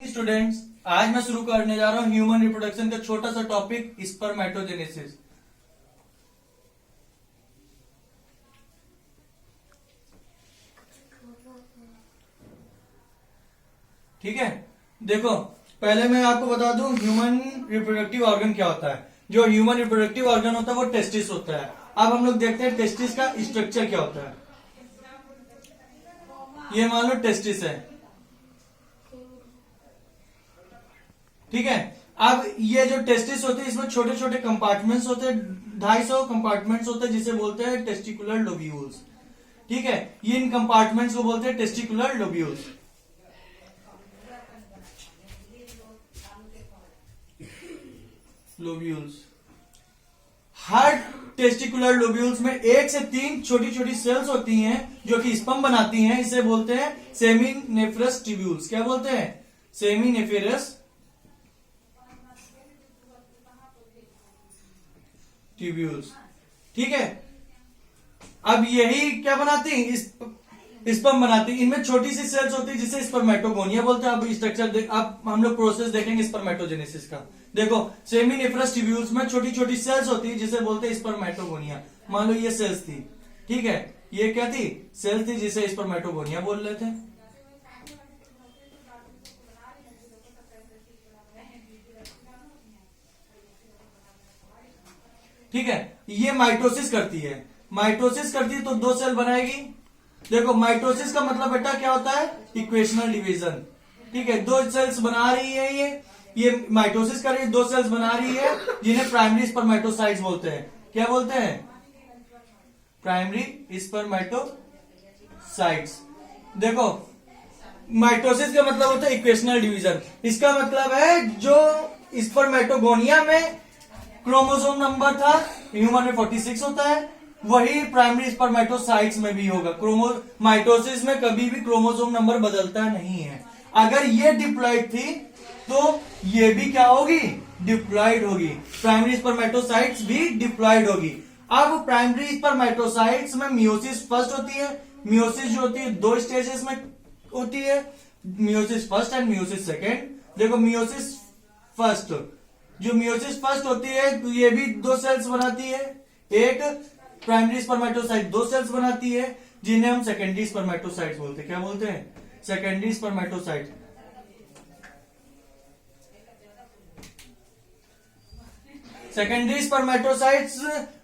Students, आज मैं शुरू करने जा रहा हूं ह्यूमन रिप्रोडक्शन का छोटा सा टॉपिक स्पर्मेटोजेनेसिस। ठीक है, देखो पहले मैं आपको बता दूं ह्यूमन रिप्रोडक्टिव ऑर्गन क्या होता है। जो ह्यूमन रिप्रोडक्टिव ऑर्गन होता है वो टेस्टिस होता है। अब हम लोग देखते हैं टेस्टिस का स्ट्रक्चर क्या होता है। ये मान लो टेस्टिस है, ठीक है। अब ये जो टेस्टिस होते हैं इसमें छोटे छोटे कंपार्टमेंट्स होते हैं, 250 कंपार्टमेंट्स होते हैं जिसे बोलते हैं टेस्टिकुलर लोब्यूल्स। ठीक है, ये इन कंपार्टमेंट्स को बोलते हैं टेस्टिकुलर लोब्यूल्स। लोब्यूल्स, हर टेस्टिकुलर लोब्यूल्स में 1 से 3 छोटी छोटी सेल्स होती हैं जो कि स्पर्म बनाती हैं। इसे बोलते हैं सेमिनेफरस ट्यूब्यूल्स। क्या बोलते हैं? सेमिनेफरस ट्यूब्यूल्स। ठीक है, अब यही क्या बनाती हैं? स्पर्म बनाती हैं। इनमें छोटी सी सेल्स होती है जिसे स्पर्मेटोगोनिया बोलते हैं। अब स्ट्रक्चर अब हम लोग प्रोसेस देखेंगे स्पर्मेटोजेनेसिस का। देखो, सेमिनिफरस ट्यूब्यूल्स में छोटी छोटी सेल्स होती है जिसे बोलते हैं स्पर्मेटोगोनिया। मान लो ये सेल्स थी, ठीक है, ये क्या थी? सेल्स थी जिसे स्पर्मेटोगोनिया बोल रहे थे। ठीक है, ये माइटोसिस करती है। माइटोसिस करती है तो 2 सेल बनाएगी। देखो, माइटोसिस का मतलब बेटा क्या होता है? Equational division. ठीक है, 2 सेल्स बना रही है ये माइटोसिस कर रही है, 2 सेल्स बना रही है जिन्हें प्राइमरी स्पर्मेटोसाइट्स बोलते हैं। क्या बोलते हैं? Primary spermatocytes. देखो, माइटोसिस का मतलब होता है इक्वेशनल डिवीजन। इसका मतलब है जो स्पर्मेटोगोनिया में क्रोमोसोम नंबर था, ह्यूमन में 46 होता है, वही प्राइमरी स्पर्मेटोसाइट्स में भी होगा। माइटोसिस में कभी भी क्रोमोसोम नंबर बदलता नहीं है। अगर ये डिप्लॉइड थी तो ये भी क्या होगी? डिप्लॉइड होगी। प्राइमरी स्पर्मेटोसाइट्स भी डिप्लॉइड होगी। अब प्राइमरी स्पर्मेटोसाइट्स में मियोसिस फर्स्ट होती है। मियोसिस जो होती है 2 स्टेजेस में होती है, meiosis first and meiosis second. देखो, मियोसिस फर्स्ट, जो मियोसिस फर्स्ट होती है तो ये भी 2 सेल्स बनाती है। एक प्राइमरी स्पर्मेटोसाइट 2 सेल्स बनाती है जिन्हें हम सेकेंडरी स्पर्मेटोसाइट्स बोलते हैं। क्या बोलते हैं? Secondary spermatocyte. सेकेंडरी स्पर्मेटोसाइट्स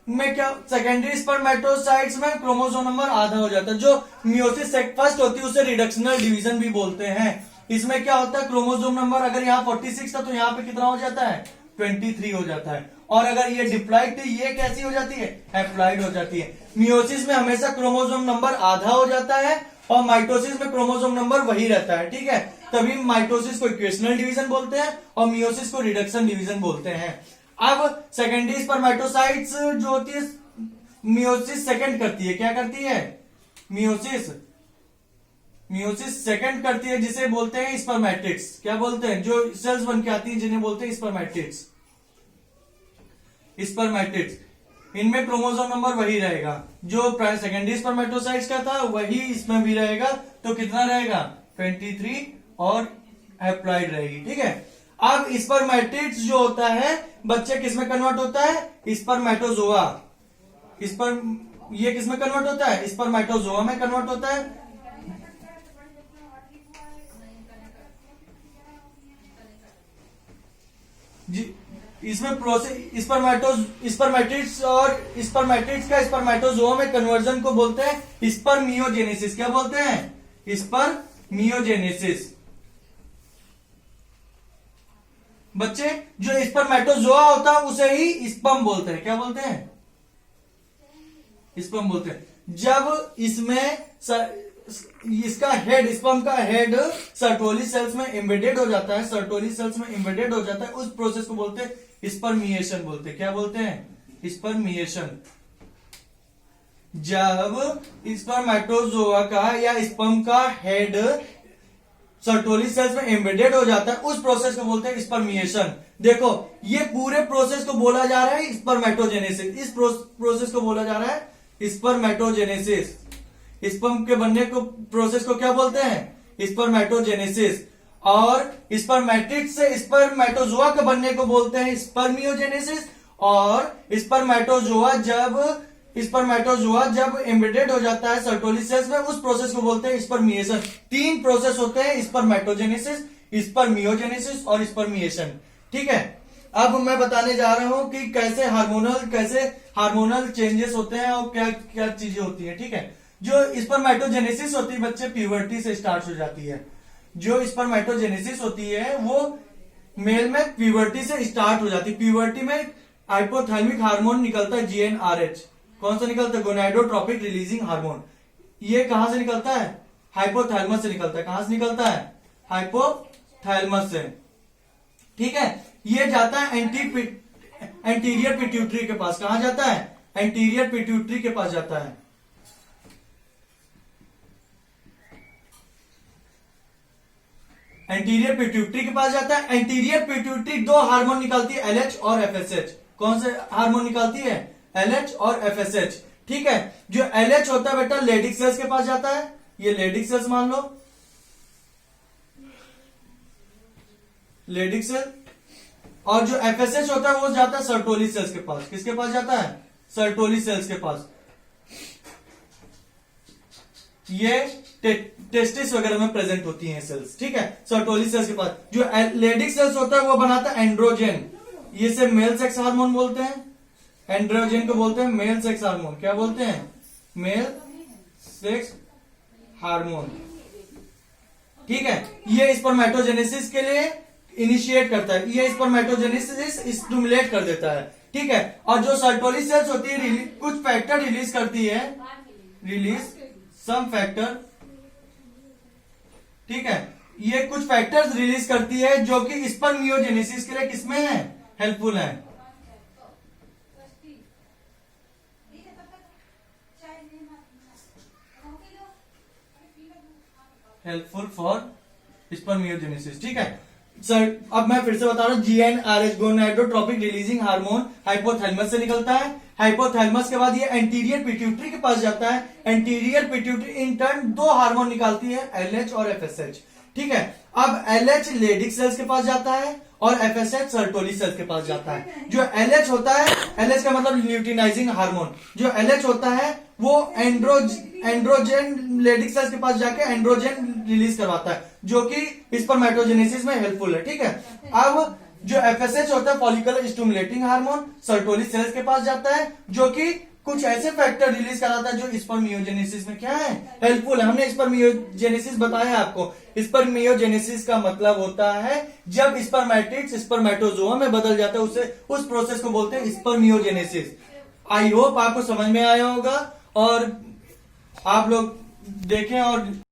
में क्या? सेकेंडरी स्पर्मेटोसाइट्स में क्रोमोसोम नंबर आधा हो जाता है। जो मियोसिस फर्स्ट होती है उसे रिडक्शनल डिवीजन भी बोलते हैं। इसमें क्या होता है? क्रोमोसोम नंबर अगर यहाँ 46 था तो यहाँ पे कितना हो जाता है? 23 हो जाता है। और अगर ये डिप्लॉइड थी, ये कैसी हो जाती है? हैप्लॉइड हो जाती है। मियोसिस में हमेशा क्रोमोसोम नंबर आधा हो जाता है और माइटोसिस में क्रोमोसोम नंबर वही रहता है। ठीक है, तभी माइटोसिस को इक्वेशनल डिवीजन बोलते हैं और मियोसिस को रिडक्शन डिवीजन बोलते हैं। अब सेकेंडरी स्पर्मेटोसाइट्स जो होती है मियोसिस सेकंड करती है। क्या करती है? मियोसिस सेकंड करती है जिसे बोलते हैं स्पर्मेटिड्स। क्या बोलते हैं? जो सेल्स बन के आती हैं जिन्हें बोलते हैं स्पर्मेटिड्स। इनमें क्रोमोसोम नंबर वही रहेगा जो सेकेंडरी स्पर्मेटोसाइट्स का था, वही इसमें भी रहेगा। तो कितना रहेगा? 23 और हैप्लॉइड रहेगी। ठीक है, अब स्पर्मेटिड्स जो होता है बच्चे किसमें कन्वर्ट होता है? स्पर्मेटोजोआ। ये किसमें कन्वर्ट होता है? स्पर्मेटोजोआ में कन्वर्ट होता है। इसमें प्रोसेस स्पर्मेटिड्स और स्पर्मेटिड्स का स्पर्मेटोजोआ में कन्वर्जन को बोलते हैं स्पर्मियोजेनेसिस। क्या बोलते हैं? स्पर्मियोजेनेसिस। बच्चे, जो स्पर्मेटोजोआ होता है उसे ही स्पर्म बोलते हैं। क्या बोलते हैं? स्पर्म बोलते हैं। जब इसमें इसका हेड, स्पर्म का हेड सर्टोली सेल्स में एम्बेडेड हो जाता है, सर्टोली सेल्स में एम्बेडेड हो जाता है, उस प्रोसेस को बोलते हैं स्पर्मिएशन बोलते हैं। क्या बोलते हैं? स्पर्मिएशन। जब स्पर्मेटोजोआ का या स्पर्म का हेड सर्टोली सेल्स में एम्बेडेड हो जाता है उस प्रोसेस को बोलते हैं स्पर्मिएशन। देखो, ये पूरे प्रोसेस को बोला जा रहा है स्पर्मेटोजेनेसिस। इस प्रोसेस को बोला जा रहा है स्पर्मेटोजेनेसिस। स्पर्म के बनने को प्रोसेस को क्या बोलते हैं? स्पर्मेटोजेनेसिस। और स्पर्मेटिड से स्पर्मेटोजोआ के बनने को बोलते हैं स्पर्मियोजेनेसिस। और स्पर्मेटोजोआ जब एम्बेडेड हो जाता है सर्टोली सेल्स में, उस प्रोसेस को बोलते हैं स्पर्मिएशन। 3 प्रोसेस होते हैं, स्पर्मेटोजेनेसिस, स्पर्मियोजेनेसिस और स्पर्मिएशन। ठीक है, अब मैं बताने जा रहा हूं कि कैसे हार्मोनल चेंजेस होते हैं और क्या क्या चीजें होती है। ठीक है, जो स्पर्मेटोजेनेसिस होती है बच्चे प्यूबर्टी से स्टार्ट हो जाती है। जो स्पर्मेटोजेनेसिस होती है वो मेल में प्यूबर्टी से स्टार्ट हो जाती है। प्यूबर्टी में हाइपोथैलेमिक हार्मोन निकलता है GnRH। कौन सा निकलता है? Gonadotropic releasing hormone. ये कहां से निकलता है? हाइपोथैलेमस से निकलता है। कहां से निकलता है? हाइपोथैलेमस से। ठीक है, ये जाता है एंटीरियर पिट्यूटरी के पास। कहां जाता है? एंटीरियर पिट्यूटरी के पास जाता है। एंटीरियर पिट्यूटरी के पास जाता है। एंटीरियर पिट्यूटरी 2 हार्मोन निकालती है, LH और FSH। कौन से हार्मोन निकालती है? LH और FSH। ठीक है, जो LH होता है बेटा लेडिक सेल्स के पास जाता है। ये लेडिक सेल्स मान लो, लेडिक सेल। और जो FSH होता है वो जाता है सर्टोली सेल्स के पास। किसके पास जाता है? सर्टोली सेल्स के पास। ये टेस्टिस वगैरह में प्रेजेंट होती हैं सेल्स। ठीक है, सर्टोली सेल्स के पास। जो लेडिक सेल्स होता है वो बनाता है एंड्रोजन। ये से मेल सेक्स हार्मोन बोलते हैं। एंड्रोजन को बोलते हैं मेल सेक्स हार्मोन। क्या बोलते हैं? Male sex hormone. ठीक है, ये स्पर्मेटोजेनेसिस के लिए इनिशिएट करता है। ये स्पर्मेटोजेनेसिस स्टिमुलेट कर देता है। ठीक है, और जो सर्टोली सेल्स होती है कुछ फैक्टर रिलीज करती है, सम फैक्टर। ठीक है, ये कुछ फैक्टर्स रिलीज करती है जो कि स्पर्मियोजेनेसिस के लिए किसमें है? हेल्पफुल है। Helpful for spermiogenesis. ठीक है सर, अब मैं फिर से बता रहा हूं, GnRH gonadotropic releasing hormone hypothalamus से निकलता है। हाइपोथैलेमस के बाद ये एंटीरियर पिट्यूटरी के पास जाता है। Anterior pituitary in turn 2 hormone निकालती है, LH और FSH। ठीक है, अब LH लेडिक सेल्स के पास जाता है और FSH सर्टोली सेल्स के पास जाता है। जो LH होता है, LH का मतलब ल्यूटिनाइजिंग हार्मोन। जो LH होता है वो एंड्रोजन लेडिक सेल्स के पास जाके एंड्रोजन रिलीज करवाता है, जो कि स्पर्मेटोजेनेसिस में हेल्पफुल है। ठीक है, अब जो FSH होता है follicular stimulating hormone, Sertoli cells के पास जाता है, जो कि कुछ ऐसे फैक्टर रिलीज कराता है जो स्पर्मियोजेनेसिस में क्या है? हेल्पफुल है। हमने स्पर्मियोजेनेसिस बताया आपको। स्पर्मियोजेनेसिस का मतलब होता है जब स्पर्मेटिड स्पर्मेटोजोआ में बदल जाता है, उस प्रोसेस को बोलते हैं स्पर्मियोजेनेसिस। आई होप आपको समझ में आया होगा और आप लोग देखें और